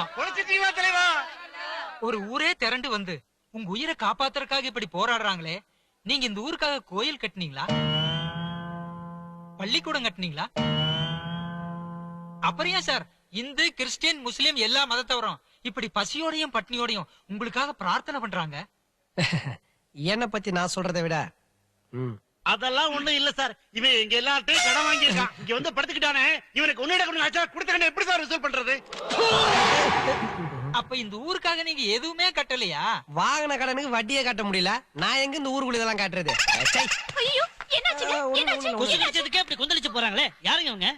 சந்தோஷம். ஒரு ஊரே திரண்டு வந்து உங்க உயிரை காப்பாத்துறதுக்காக இப்படி போராடுறாங்களே, நீங்க இந்த ஊருக்காக கோயில் கட்டினீங்களா, பள்ளிக்கூடம் கட்டினீங்களா? அப்புறம் ஏன் சார் இந்து கிறிஸ்டியன் முஸ்லிம் எல்லா மதத்தவரும் இப்படி பசியோடையும் பட்னியோடையும் உங்களுக்காக பிரார்த்தனை பண்றாங்க? என்ன பத்தி நான் சொல்றதை விட அதெல்லாம் ஒண்ணும் இல்ல சார். இவன் இங்க எல்லாத்தையும் கடன் வாங்கியிருக்கான். இங்க வந்து படுத்துக்கிட்டானே, இவனுக்கு ஒன்னு கொடுத்த எப்படி சார் ரிசல்ட் பண்றது? அப்ப இந்த ஊருக்காக நீங்க எதுவுமே கட்டலையா? வாங்கின கடனுக்கு வட்டியே கட்ட முடியல. நான் எங்க இந்த ஊருக்குள்ள இதெல்லாம் காட்டுறது?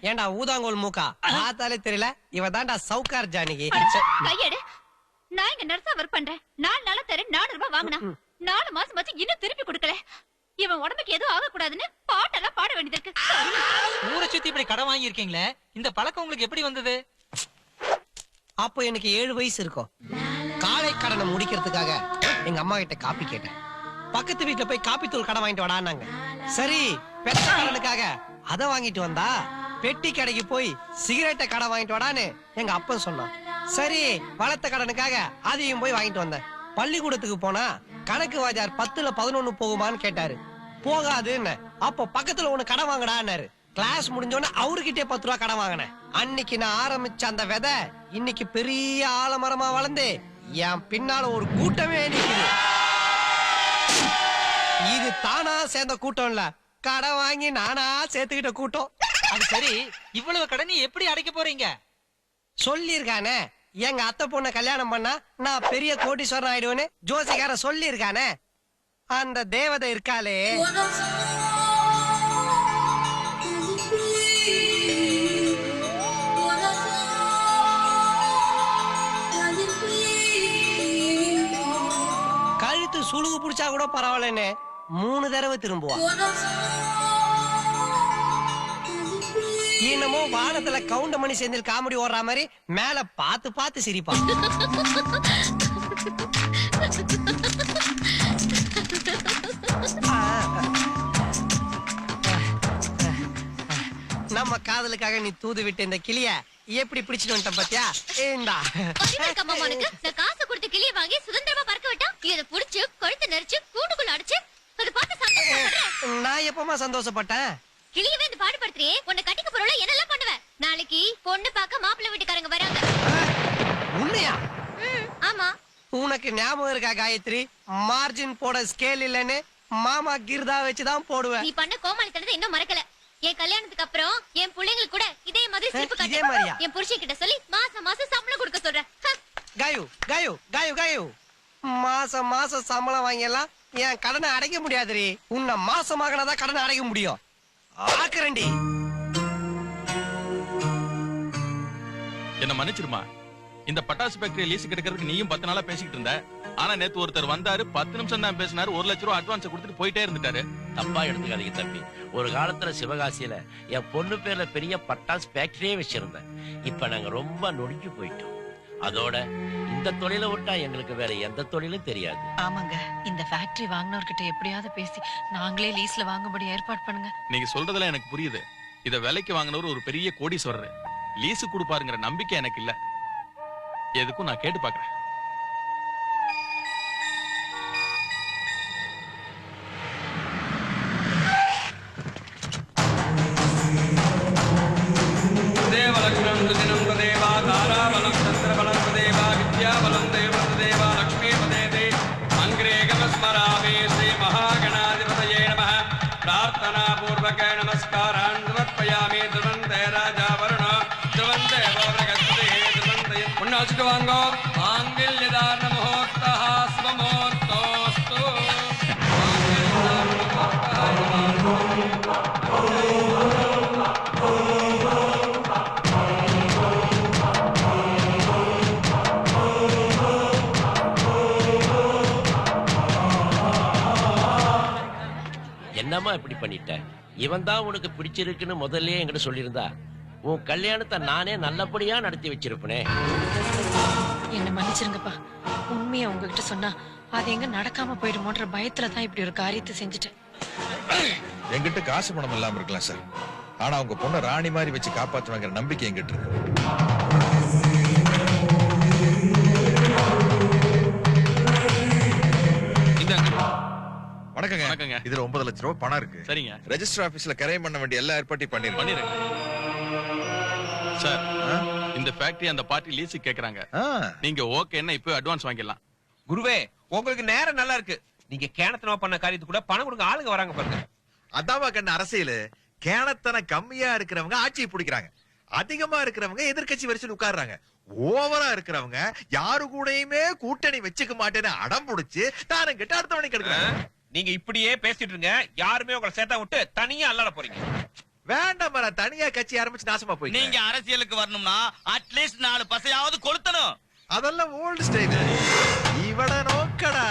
ஏண்டா ஊதாங்கோல் மூக்கா பார்த்தாலே தெரியல, இவ தான்டா சவுக்கார் ஜானகி. கையெடு. நான் இங்க நர்ஸா ஒர்க் பண்றேன். 4 நாளா தரேன் 4 ரூபாய் வாங்கினா 4 மாசம் வச்சு இன்னும் திருப்பி கொடுக்கல. இவன் உடம்புக்கு எதுவும் ஆகக்கூடாதுன்னு பாட்டெல்லாம் பாட வேண்டியது இருக்கு. ஊரை சுத்தி இப்படி கடன் வாங்கி இருக்கீங்களே, இந்த பழக்கம் உங்களுக்கு எப்படி வந்தது? அப்போ எனக்கு 7 வயசு இருக்கும். காலை கடனை முடிக்கிறதுக்காக எங்க அம்மா கிட்ட காப்பி கேட்டேன். பக்கத்து வீட்டுல போய் காப்பி தூள் கடன் வாங்கிட்டு வாடான்னாங்க. சரி, பெட்ட கடனுக்காக அதை வாங்கிட்டு வந்தா பெட்டி கடைக்கு போய் சிகரெட்டை கடன் வாங்கிட்டு வாடான்னு எங்க அப்பன் சொன்னான். சரி, வளர்த்த கடனுக்காக அதையும் போய் வாங்கிட்டு வந்தேன். பள்ளிக்கூடத்துக்கு போனா கணக்கு வாஜார் 10ல 11 போகுமான்னு கேட்டாரு. போகாதுன்னு. அப்போ பக்கத்துல ஒண்ணு கடன் வாங்கடான்னாரு. கிளாஸ் முடிஞ்சோன்னு அவர்கிட்டே 10 ரூபா கடன் வாங்கினேன். அன்னைக்கு நான் ஆரம்பிச்ச அந்த விதை இன்னைக்கு பெரிய ஆலமரமா வளர்ந்து என் பின்னால ஒரு கூட்டமே நிக்குது. இது தானா சேர்ந்த கூட்டம் இல்ல, கடன் வாங்கி நானா சேர்த்துக்கிட்ட கூட்டம். அது சரி, இவ்வளவு கடனை எப்படி அடைக்க போறீங்க? சொல்லிருக்கானே, எங்க அத்தை பொண்ண கல்யாணம் பண்ணா நான் பெரிய கோடீஸ்வரன் ஆயிடுவேன்னு ஜோசிகார சொல்லிருக்கானே. அந்த தேவதை இருக்காளே, கழுத்து சுழுகு புடிச்சா கூட பரவாயில்லன்னு 3 தடவை திரும்புவா. என்னமோ வானத்துல கவுண்டமணி செந்தில் காமெடி ஓடுற மாதிரி மேல பார்த்து பார்த்து சிரிப்பா. நம்ம காதலுக்காக நீ தூது விட்டு இந்த கிளிய எப்படி பிடிச்சிட்டு வந்துட்ட பாத்தியா? இந்தா நான் காசு கொடுத்து கிளிய வாங்கி சுதந்திரமா பறக்க விட்டா இத புடிச்சு கழுத்து நெரிச்சு கூண்டுக்குள்ள அடைச்சு அது பார்த்து சந்தோஷப்படுறேன். நான் எப்பமா சந்தோஷப்பட்டேன்? கிளியவே இந்த பாடுபடுத்துறியே, உன்னை கட்டிக்க போறவள என்னெல்லாம் பண்ணுவ? நாளைக்கு பொண்ணு பார்க்க மாப்பிள்ளை வீட்டுக்காரங்க வராங்க. உண்மையா? ஆமா. உனக்கு ஞாபகம் இருக்கா காயத்ரி, மார்ஜின் போட ஸ்கேல் இல்லன்னு மாமா கிர்தா வச்சுதான் போடுவேன். நீ பண்ண கோமாளித்தனத்தை இன்னும் மறக்கல. என் கல்யாணத்துக்கு அப்புறம் என் பிள்ளைங்களுக்கு கூட இதே மாதிரி சிரிப்பு இதே காட்டு. மாதிரியா? என் புருஷன் கிட்ட சொல்லி மாசம் மாசம் சம்பளம் கொடுக்க சொல்றேன். காயு காயு காயு காயு, மாசம் மாசம் சம்பளம் வாங்கியெல்லாம் என் கடனை அடைக்க முடியாதுரி. உன்னை மாசமாகனாதான் கடனை அடைக்க முடியும். ஆக்குறண்டி. என்ன மன்னிச்சிருமா, இந்த பட்டாசு ஃபேக்டரி லீஸ் கிடைக்கிறதுக்கு நீயும் 10 நாளா பேசிக்கிட்டு இருந்த. ஆனா நேத்து ஒருத்தர் வந்தாரு, 10 நிமிஷம் தான் பேசினாரு, 1 லட்சம் ரூபாய் அட்வான்ஸ் கொடுத்துட்டு போயிட்டே இருந்துட்டாரு. தப்பா எடுத்துக்காதீங்க தம்பி. ஒரு காலத்துல சிவகாசியில என் பொண்ணு பேர்ல பெரிய பட்டாசு ஃபேக்டரியே வச்சிருந்தேன். இப்ப நாங்க ரொம்ப நொடிஞ்சு போயிட்டோம். அதோட இந்த தொழிலை விட்டா எங்களுக்கு வேற எந்த தொழிலும் தெரியாது. ஆமாங்க, இந்த ஃபேக்டரி வாங்கினவர்கிட்ட எப்படியாவது பேசி நாங்களே லீஸ்ல வாங்கும்படி ஏற்பாடு பண்ணுங்க. நீங்க சொல்றதெல்லாம் எனக்கு புரியுது. இத விலைக்கு வாங்கினவர் ஒரு பெரிய கோடீஸ்வரர். லீஸு கொடுப்பாருங்கிற நம்பிக்கை எனக்கு இல்ல. எதுக்கும் நான் கேட்டு பாக்குறேன். என்னம்மா இப்படி பண்ணிட்ட? இவன் தான் உனக்கு பிடிச்சிருக்குன்னு முதல்லயே என்கிட்ட சொல்லியிருந்தா உன் கல்யாணத்தை நானே நல்லபடியா நடத்தி வச்சிருப்பனே. என்ன மன்னிச்சிருங்கப்பா. உண்மையா உங்ககிட்ட சொன்னா அது எங்க நடக்காம போயிடுமோன்ற பயத்துல தான் இப்படி ஒரு காரியத்தை செஞ்சுட்டேன். என்கிட்ட காசு பணம் இல்லாம இருக்கலாம் சார், ஆனா உங்க பொண்ணை ராணி மாதிரி வச்சு காப்பாற்றுவாங்கிற நம்பிக்கை என்கிட்ட இருக்கு. வணக்கங்க. இதுல 9 லட்சம் ரூபாய் பணம் இருக்கு. சரிங்க. ரெஜிஸ்டர் ஆபீஸ்ல கரையம் பண்ண வேண்டிய எல்லா ஏற்பாட்டையும் பண்ணிருங்க. சார், இந்த ஃபேக்டரி அந்த பார்ட்டி லீஸுக்கு கேக்குறாங்க. நீங்க ஓகேன்னா இப்போ அட்வான்ஸ் வாங்கிடலாம். குருவே, உங்களுக்கு நேரம் நல்லா இருக்கு. நீங்க கேணத்தனமா பண்ண காரியத்துக்கு கூட பணம் கொடுக்க ஆளுங்க வராங்க பாருங்க. அதாவா கண்ண அரசியல் கேணத்தன கம்மியா இருக்கிறவங்க ஆட்சியை பிடிக்கிறாங்க, அதிகமா இருக்கிறவங்க எதிர்க்கட்சி வரிசையில் உட்கார்றாங்க, ஓவரா இருக்கிறவங்க யாரு கூடயுமே கூட்டணி வச்சுக்க மாட்டேன்னு அடம் புடிச்சு தானும் கிட்ட அடுத்த மணிக்கு எடுக்கிறாங்க. நீங்க இப்படியே பேசிட்டு இருங்க, யாருமே உங்களை சேர்த்தா விட்டு தனியா அல்லாட போறீங்க. வேண்டாம், நான் தனியா கட்சி ஆரம்பிச்சு நாசமா போய். நீங்க அரசியலுக்கு வரணும்னா அட்லீஸ்ட் 4 பசையாவது கொளுத்தணும். அதெல்லாம் ஓல்டு ஸ்டைல். இவட நோக்கடா.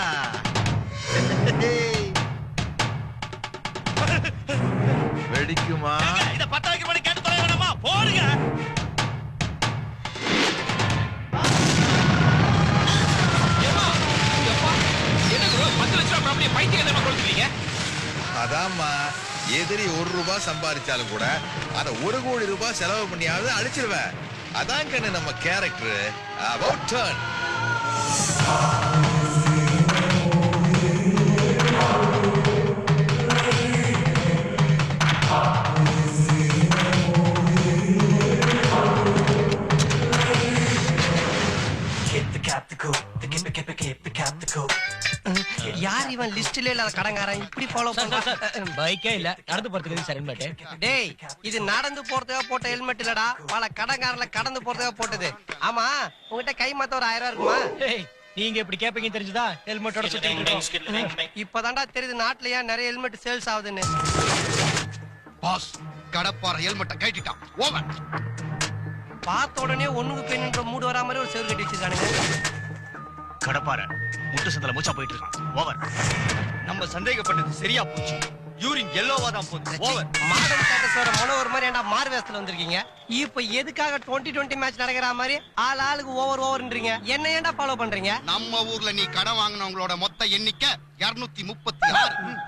வெடிக்குமா? இத 10 வைக்க பண்ணி கேட்டு தொலை வேணாமா? போடுங்க. அதாம்மா, எதிரி 1 ரூபாய் சம்பாதிச்சாலும் கூட அத 1 கோடி ரூபாய் செலவு பண்ணியாவது அழிச்சிருவேன். அதான் கண்ணு நம்ம கேரக்டர். About turn. யார் இவன் லிஸ்ட்ல இல்லாத கடங்காரன் இப்படி ஃபாலோ பண்றான்? பைக்கே இல்ல, நடந்து போறதுக்கு சார் ஹெல்மெட். டேய், இது நடந்து போறதுக்காக போட்ட ஹெல்மெட் இல்லடா, பல கடங்காரல கடந்து போறதுக்காக போட்டது. ஆமா, உங்ககிட்ட கை மாத்த ஒரு 1000 ரூபாய் இருக்குமா? நீங்க இப்படி கேப்பீங்கன்னு தெரிஞ்சுதா ஹெல்மெட்டோட சுத்திட்டு இப்பதான்டா தெரியுது நாட்டுல ஏன் நிறைய ஹெல்மெட் சேல்ஸ் ஆகுதுன்னு. பாஸ், கடப்பார ஹெல்மெட்டை கைட்டிட்டான். ஓவர். பார்த்த உடனே ஒண்ணுக்கு பெண்ணுன்ற மூடு வரா மாதிரி ஒரு செவுரு கட்டி வச்சிருக்கானுங்க. கடப்பார முட்டு சந்தல மூச்சா போயிட்டு இருக்கான். ஓவர். நம்ம சந்தேகப்பட்டது சரியா போச்சு. யூரின் எல்லோவா தான் போகுது. ஓவர். மாடர்ன் ஸ்டேட்டஸோட மொன ஒரு மாதிரி ஏன்டா மாறு வேஷத்துல வந்திருக்கீங்க? இப்ப எதுக்காக 2020 மேட்ச் நடக்கிற மாதிரி ஆளுக்கு ஓவர்ன்றீங்க? என்ன ஏன்டா ஃபாலோ பண்றீங்க? நம்ம ஊர்ல நீ கடன் வாங்கினவங்களோட மொத்த எண்ணிக்கை 236.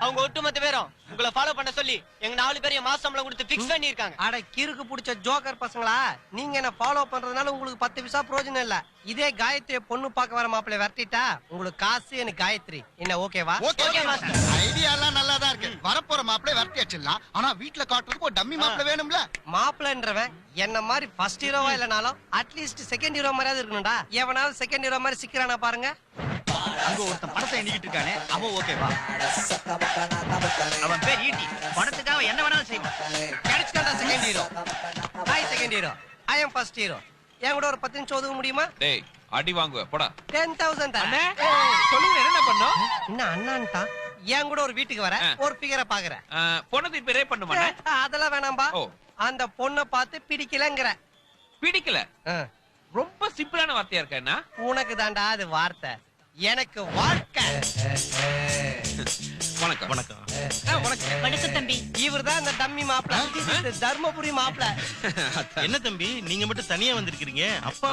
அவங்க ஒட்டுமொத்த பேரும் உங்களை ஃபாலோ பண்ண சொல்லி எங்க 4 பேரையும் மாசம் சம்பளம் கொடுத்து ஃபிக்ஸ் பண்ணி இருக்காங்க. அட கிறுக்கு புடிச்ச ஜோக்கர் பசங்களா, நீங்க என்ன ஃபாலோ பண்றதுனால உங்களுக்கு 10 பைசா பிரயோஜனம் இல்ல. இதே காயத்ரி பொண்ணு பார்க்க வர மாப்பிள்ளை விரட்டிட்டா உங்களுக்கு காசு, எனக்கு காயத்ரி. என்ன ஓகேவா? Okay master. ஐடியா எல்லாம் நல்லா தான் இருக்கு. வரப்போற மாப்பிள்ளை விரட்டி அடிச்சிடலாம். ஆனா வீட்ல காட்டுறதுக்கு ஒரு டம்மி மாப்பிள்ளை வேணும்ல. மாப்பிள்ளைன்றவன் என்ன மாதிரி ஃபர்ஸ்ட் ஹீரோவா இல்லனாலும் அட்லீஸ்ட் செகண்ட் ஹீரோ மாதிரியாவது இருக்கணும்டா. எவனாவது செகண்ட் ஹீரோ மாதிரி சிக்கிறானா பாருங்க. அங்க ஒருத்தன் படத்தை எண்ணிக்கிட்டு இருக்கானே, அவன் ஓகேவா? அவன் பேர் ஈட்டி. படத்துக்காக என்ன வேணாலும் செய்வான். கிடைச்சிட்டான்டா second hero. Hi second hero, I am first hero. என் கூட ஒரு 10 நிமிஷம் ஒதுக்க முடியுமா? டேய், அடி வாங்குவ போடா. 10,000 தரேன். சொல்லுங்க, என்ன பண்ணோம்? என்ன அண்ணான்டா? என் கூட ஒரு வீட்டுக்கு வர ஒரு ஃபிகரை பாக்குறேன். பொண்ணு இப்ப ரேப் பண்ணுவானே. அதெல்லாம் வேணாம்பா. அந்த பொண்ணை பார்த்து பிடிக்கலங்கற. பிடிக்கல? ரொம்ப சிம்பிளான வார்த்தையா இருக்கா? என்ன உனக்கு தாண்டா அது வார்த்தை, எனக்கு வாழ்க்கை. வணக்கம். வணக்கம். வணக்கம் தம்பி. இவர்தான் இந்த டம்மி மாப்பிள்ள, தர்மபுரி மாப்பிள்ள. என்ன தம்பி, நீங்க மட்டும் தனியா வந்திருக்கீங்க? அப்பா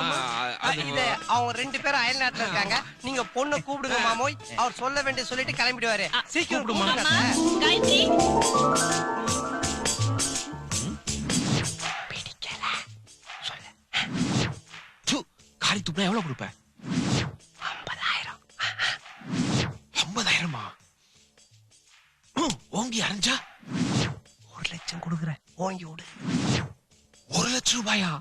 இது அவங்க 2 பேரும் அயல் நாட்டுல இருக்காங்க. நீங்க பொண்ணை கூப்பிடுங்க மாமோய். அவர் சொல்ல வேண்டிய சொல்லிட்டு கிளம்பிடுவாரு. சீக்கிரம் கூப்பிடுங்க. காயத்ரி, பிடிக்கல சொல்லு. காரி துப்புனா எவ்வளவு கொடுப்ப? 50,000. 50,000மா? ஓங்கி அரைஞ்சா 1 லட்சம் கொடுக்குறேன், ஓங்கி விடு. 1 லட்சம் ரூபாயா?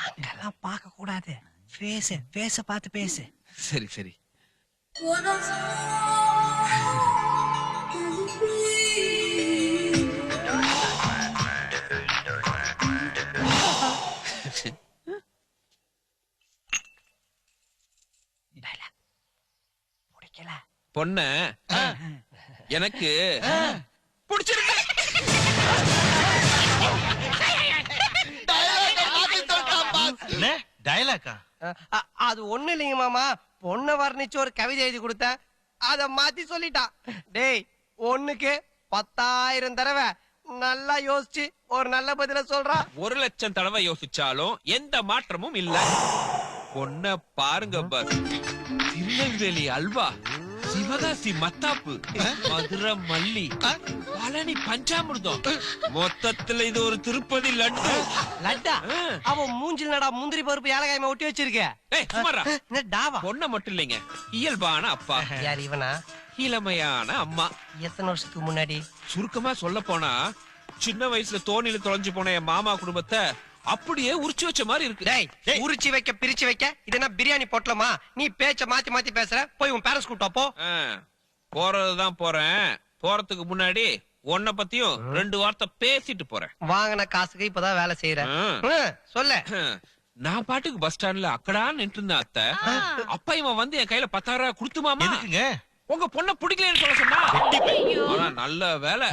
அங்கெல்லாம் பார்க்க கூடாது. பேச பார்த்து பேசு. சரி சரி. பிடிக்கல பொண்ண எனக்கு பிடிச்சிருக்கு. டயலாக்கா? அது ஒண்ணு இல்லைங்க மாமா, பொண்ணை வர்ணிச்சு ஒரு கவிதை எழுதி கொடுத்தேன், அத மாத்தி சொல்லிட்டான். டேய், ஒண்ணுக்கு 10,000 தடவை நல்லா யோசிச்சு ஒரு நல்ல பதில சொல்றா. 1,00,000 தடவை யோசிச்சாலும் எந்த மாற்றமும் இல்ல. பொண்ண பாருங்க பஸ். திருநெல்வேலி அல்வா, சிவகாசி மத்தாப்பு, மதுரை மல்லி, பழனி பஞ்சாமிர்தம், மொத்தத்துல இது ஒரு திருப்பதி லட்டு. லட்டா? அவன் மூஞ்சில் நடா முந்திரி பருப்பு ஏலக்காயமா ஒட்டி வச்சிருக்க. பொண்ண மட்டும் இல்லைங்க, இயல்பான அப்பா. யார் இவனா? இளமையான அம்மா. எத்தனை வருஷத்துக்கு முன்னாடி? சுருக்கமா சொல்ல போனா சின்ன வயசுல தோணில தொலைஞ்சு போன என் மாமா குடும்பத்தை அப்படியே உரிச்சு வச்ச மாதிரி இருக்கு. உரிச்சு வைக்க பிரிச்சு வைக்க இது என்ன பிரியாணி பொட்டலமா? நீ பேச்ச மாத்தி மாத்தி பேசுற. போய் உன் பேரண்ட்ஸ் கூட்டா போ. போறதுதான் போறேன். போறதுக்கு முன்னாடி உன்னை பத்தியும் 2 வார்த்தை பேசிட்டு போறேன். வாங்கின காசுக்கு இப்பதான் வேலை செய்யறேன். சொல்ல. நான் பாட்டுக்கு பஸ் ஸ்டாண்ட்ல அக்கடா நின்று இருந்தேன் அத்தை. அப்பா இவன் வந்து என் கையில 10,000 ரூபாய் கொடுத்துமாமா. உங்க பொண்ண பிடிக்கலன்னு சொல்ல சொன்னா. ஆனா நல்ல வேலை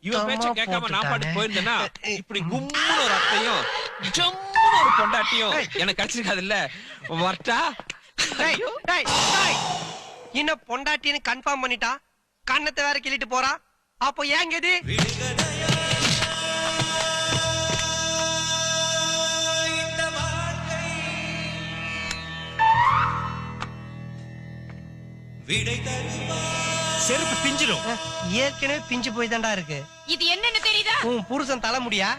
இவன் பேச்ச கேட்காம நான் பாட்டு போயிருந்தேன்னா இப்படி கும்முன்னு ஒரு அத்தையும் ஜம்முன்னு ஒரு பொண்டாட்டியும் எனக்கு கிடைச்சிருக்காது இல்ல. வரட்டா? இன்னும் பொண்டாட்டின்னு கன்ஃபார்ம் பண்ணிட்டா, கண்ணத்தை வேற கிள்ளிட்டு போறா. அப்போ ஏங்க இது? செருப்பு பிஞ்சிரும். ஏற்கனவே பிஞ்சு போய் தான்டா இருக்கு. இது என்னன்னு தெரியுதா? உன் புருஷன் தலை முடியா?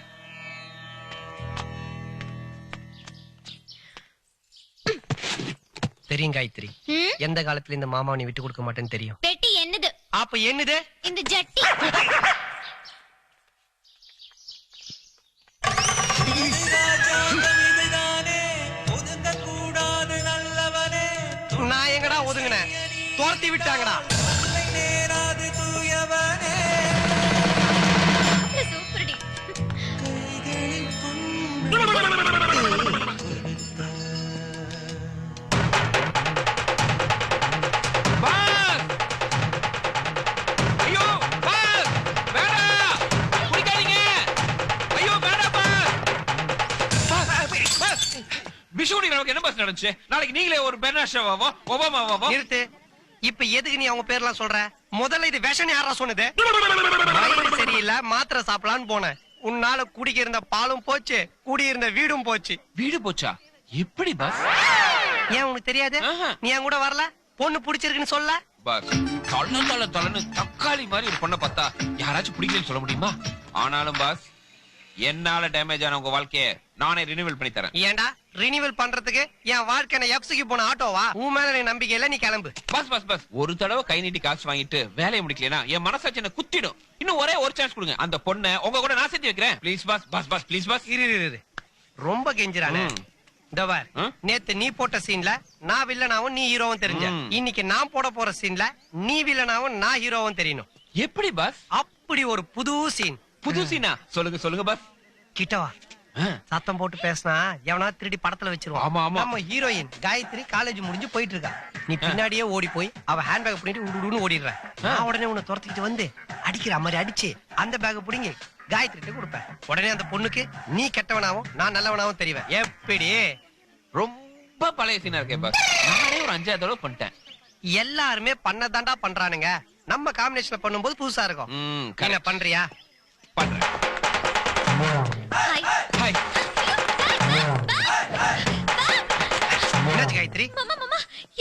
தெரியும் காயத்ரி, எந்த காலத்துல இந்த மாமாவை நீ விட்டு கொடுக்க மாட்டேன்னு தெரியும். பெட்டி என்னது? அப்ப என்னது? இந்த ஜட்டி. நான் எங்கடா ஒதுங்கினேன்? துரத்தி விட்டாங்கடா. சூப்பர்டி. ஐயோ பாஸ் வேணா குடிக்காதீங்க. ஐயோ வேணா பாஸ். விஷுவனி நமக்கு என்ன பஸ் நடந்துச்சு? நாளைக்கு நீங்களே ஒரு பெர்னாஷாவோ ஒபாமாவோ. நிறுத்து. இப்ப எதுக்கு நீ அவங்க பேர்லாம் சொல்ற? முதல்ல இது விஷம் யாரா சொன்னது? சரியில்லை, மாத்திரை சாப்பிடலான்னு போனேன். உன்னால குடிக்க இருந்த பாலும் போச்சு, குடியிருந்த வீடும் போச்சு. வீடு போச்சா? எப்படி பாஸ்? ஏன் உனக்கு தெரியாது? நீ என் கூட வரல? பொண்ணு பிடிச்சிருக்குன்னு சொல்ல பாஸ். தள்ளு தக்காளி மாதிரி ஒரு பொண்ணை பார்த்தா யாராச்சும் பிடிக்கலன்னு சொல்ல முடியுமா? ஆனாலும் பாஸ், என்னால டேமேஜ் ஆன உங்க வாழ்க்கைய நானே ரினிவல் பண்ணி தரேன். ஏண்டா ரினிவல் பண்றதுக்கு என் வாழ்க்கை எப்சிக்கு போன ஆட்டோவா? உன் மேல நம்பிக்கை இல்ல, நீ கிளம்பு. பஸ் ஒரு தடவை கை நீட்டி காசு வாங்கிட்டு வேலையை முடிக்கலனா என் மனசாட்சி என்ன குத்திடும். இன்னும் ஒரே ஒரு சான்ஸ் கொடுங்க. அந்த பொண்ணை உங்க கூட நான் சேர்த்து வைக்கிறேன். Please bus please bus. இரு ரொம்ப கெஞ்சிரானே. டவர் நேத்து நீ போட்ட சீன்ல நான் வில்லனாவும் நீ ஹீரோவும் தெரிஞ்ச. இன்னைக்கு நான் போட போற சீன்ல நீ வில்லனாவும் நான் ஹீரோவும் தெரியணும். எப்படி பாஸ்? அப்படி ஒரு புது சீன். புது சீனா? சொல்லுங்க பாஸ். கிட்டவா சத்தம் போட்டு பேசினா எவனா திருடி படத்துல வச்சிருவான். ஆமா நம்ம ஹீரோயின் காயத்ரி காலேஜ் முடிஞ்சு போயிட்டு இருக்கா. நீ பின்னாடியே ஓடி போய் அவ ஹேண்ட் பேக் பண்ணிட்டு உடுன்னு ஓடிடுற. நான் உடனே உன்னை துரத்திக்கிட்டு வந்து அடிக்கிற மாதிரி அடிச்சு அந்த பேக் பிடிங்கி காயத்ரி கொடுப்பேன். உடனே அந்த பொண்ணுக்கு நீ கெட்டவனாவும் நான் நல்லவனாவும் தெரிவேன். எப்படி? ரொம்ப பழைய சீனா இருக்கே பாஸ். நானே ஒரு 5 தடவை பண்ணிட்டேன். எல்லாருமே பண்ணதாண்டா பண்றானுங்க. நம்ம காம்பினேஷன்ல பண்ணும்போது புதுசா இருக்கும். என்ன பண்றியா? பண்றேன். ஹாய். என்னாச்சு காயத்ரி? மாமா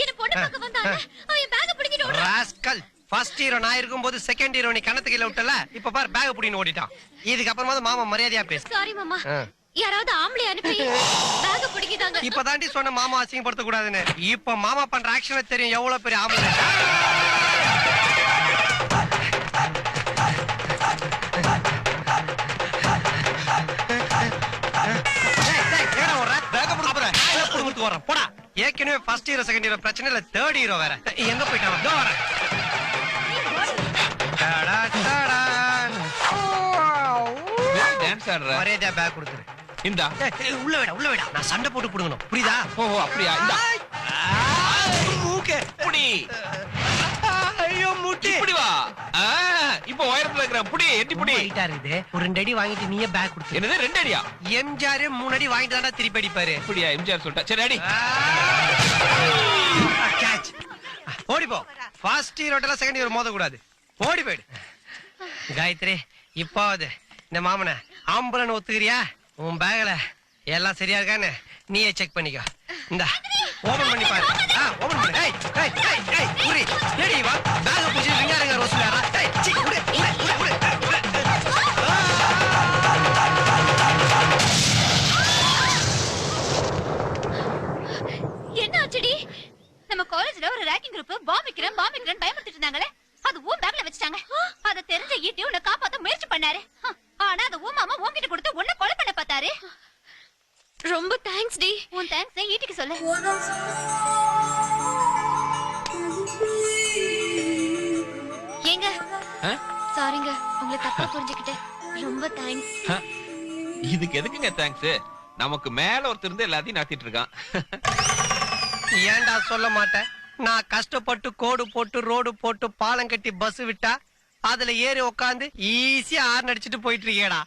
என்ன பொண்ணு பார்க்க வந்தாங்க. அவன் பேக் பிடிக்கிட்டு ஓடுறான். ராஸ்கல். ஃபர்ஸ்ட் ஹீரோ நான் இருக்கும்போது செகண்ட் ஹீரோ நீ கணத்து கீழ விட்டல. இப்ப பாரு பேக் புடின்னு ஓடிட்டான். இதுக்கு அப்புறமா மாமா மரியாதையா பேசு. சாரி மாமா. யாராவது ஆம்பளை அனுப்பி பேக் பிடிக்கிட்டாங்க. இப்பதாண்டி சொன்ன மாமா அசிங்கப்படுத்த கூடாதுன்னு. இப்ப மாமா பண்ற ஆக்ஷன் தெரியும் எவ்வளவு பெரிய ஆம்பளை. போடா. ஏற்கனவே ஃபர்ஸ்ட் ஹீரோ செகண்ட் ஹீரோ பிரச்சனை இல்ல, தேர்ட் ஹீரோ வேற. எங்க போயிட்டான்? இதோ வரேன். டான்ஸ் ஆடுற மரியாதையா பேக் கொடுத்துரு. இந்தா உள்ள விடா. நான் சண்டை போட்டு புடுங்கணும். புரியுதா? ஓ அப்படியா? இந்தா ஓகே புடி. ஐயோ முட்டி. இப்படி வா. இப்போ உயரத்துல இருக்கிற புடி. எட்டி புடி. ஹைட்டா இருக்குது. ஒரு 2 அடி வாங்கிட்டு நீயே பேக் கொடுத்து. என்னது 2 அடியா? எம்ஜிஆர் 3 அடி வாங்கிட்டு தான்டா திருப்பி அடிப்பாரு. அப்படியா? எம்ஜிஆர் சொல்லிட்டா. சரி அடி. கேட்ச். ஓடி போ. ஃபர்ஸ்ட் ஹீரோட்டல செகண்ட் ஹீரோ மோத கூடாது. ஓடி போயிடு. காயத்ரி, இப்பாவது இந்த மாமன ஆம்பளன்னு ஒத்துக்கிறியா? உன் பேக்ல எல்லாம் சரியா இருக்கான்னு நீயே செக் பண்ணிக்கோ. இந்த ஓபன் பண்ணி பாரு. ஓபன் பண்ணு. ஏய் ஏய் ஏய் ஏய் புரி. ஏடி வா பேக் புடிச்சு விங்காரங்க ரோஸ்லாரா. ஏய் சி குடு குடு குடு குடு. என்ன ஆச்சுடி? நம்ம காலேஜ்ல ஒரு ரேக்கிங் குரூப் பாம் வைக்கிறேன் பயமுறுத்திட்டு இருந்தாங்களே, அது ஊம் பேக்ல வச்சுட்டாங்க. அத தெரிஞ்ச ஈட்டி உன்னை காப்பாத்த முயற்சி பண்ணாரு. ஆனா அது ஊம் மாமா உன்கிட்ட கொடுத்து உன்னை கொலை பண்ண பார்த்தாரு. ரொம்ப தேங்க்ஸ் டி. உன் தேங்க்ஸ் ஈட்டிக்கு சொல்லு. ஏங்க சாரிங்க, உங்களை தப்பா புரிஞ்சுக்கிட்டேன். ரொம்ப தேங்க்ஸ். இதுக்கு எதுக்குங்க தேங்க்ஸ்? நமக்கு மேல ஒருத்தர் இருந்து எல்லாத்தையும் நடத்திட்டு இருக்கான். ஏன்டா சொல்ல மாட்டேன்? நான் கஷ்டப்பட்டு கோடு போட்டு ரோடு போட்டு பாலம் கட்டி பஸ் விட்டா அதுல ஏறி உக்காந்து ஈஸியா ஆர்ன் அடிச்சுட்டு போயிட்டு இருக்கேடா.